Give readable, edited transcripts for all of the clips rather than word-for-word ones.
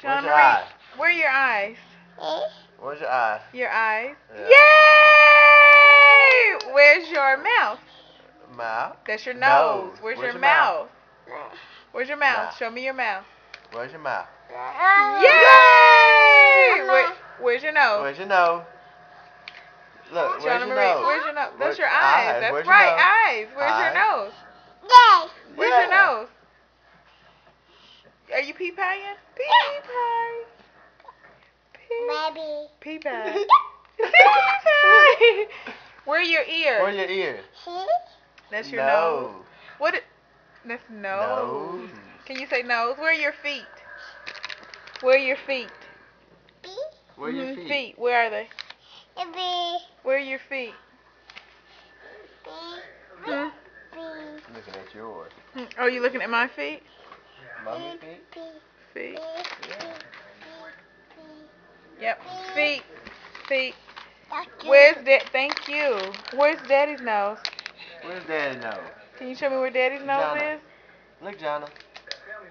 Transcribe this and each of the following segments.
Where's your eye? Where are your eyes? Where's your eye? Your eyes. Yeah. Yay! Where's your mouth? Mouth. That's your nose. Where's your mouth? Mouth? Where's your mouth? Mouth. Show me your mouth. Where's your mouth? Yay! Where's your nose? Where's your nose? Look, where's your nose? Where's your nose? That's your eyes. eyes. That's Where's your right, nose? eyes. Where's your Eyes. nose? Where's your Yeah. nose? Are you pee-pieing? Pee-pie. Pee-pie. Pee-pie. Where are your ears? Where's your ears? That's your nose. Nose. That's nose. Nose. Can you say nose? Where are your feet? Where are your feet? Where are your feet? Feet. Where are they? Where are your feet? Hmm? Looking at yours. Oh, you looking at my feet? Mommy feet? Feet. Yeah. Yep. Feet. Feet. Where's Dad? Thank you. Where's Daddy's nose? Where's Daddy's nose? Can you show me where Daddy's nose Jonna. is? Look, Jonna.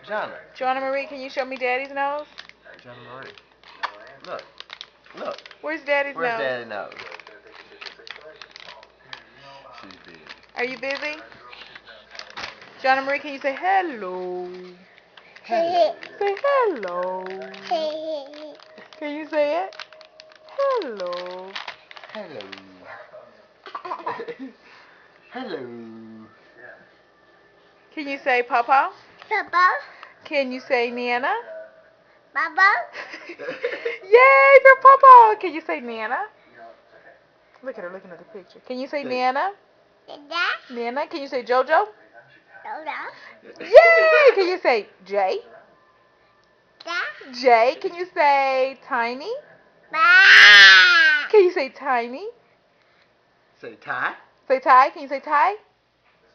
Jonna. Joanna Marie, can you show me Daddy's nose? Jonna Marie. Look. Look. Where's Daddy's Where's nose? Daddy's nose? She's busy. Are you busy? Joanna Marie, can you say hello? Hello. Say hello. Can you say it? Hello. Hello. Hello. Can you say Papa? Can you say Nana? Yay for Papa! Can you say Nana? Look at her looking at the picture. Can you say Nana? Nana? Can you say Jojo? Yay! Can you say Jay? Jay? Can you say Tiny? Can you say Tiny? Say Ty. Say Ty? Can you say Ty?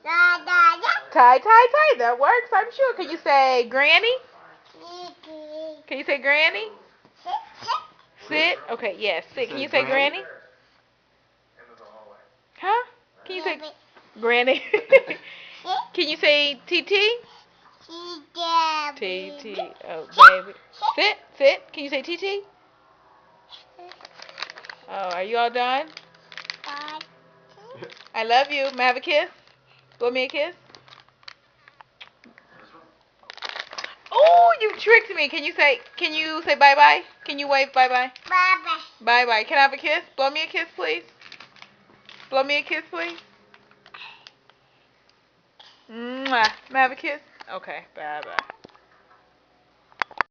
Ty. That works, I'm sure. Can you say Granny? Can you say Granny? Sit? Okay, yes, sit. Can you say Granny? Huh? Can you say Granny? Can you say TT? TT. Oh, baby. Sit. Can you say TT? Oh, are you all done? I love you. May I have a kiss? Blow me a kiss. Oh, you tricked me. Can you say bye-bye? Can you wave bye-bye? Bye-bye. Can I have a kiss? Blow me a kiss, please. Blow me a kiss, please. Mwah. May I have a kiss? Okay, bye-bye.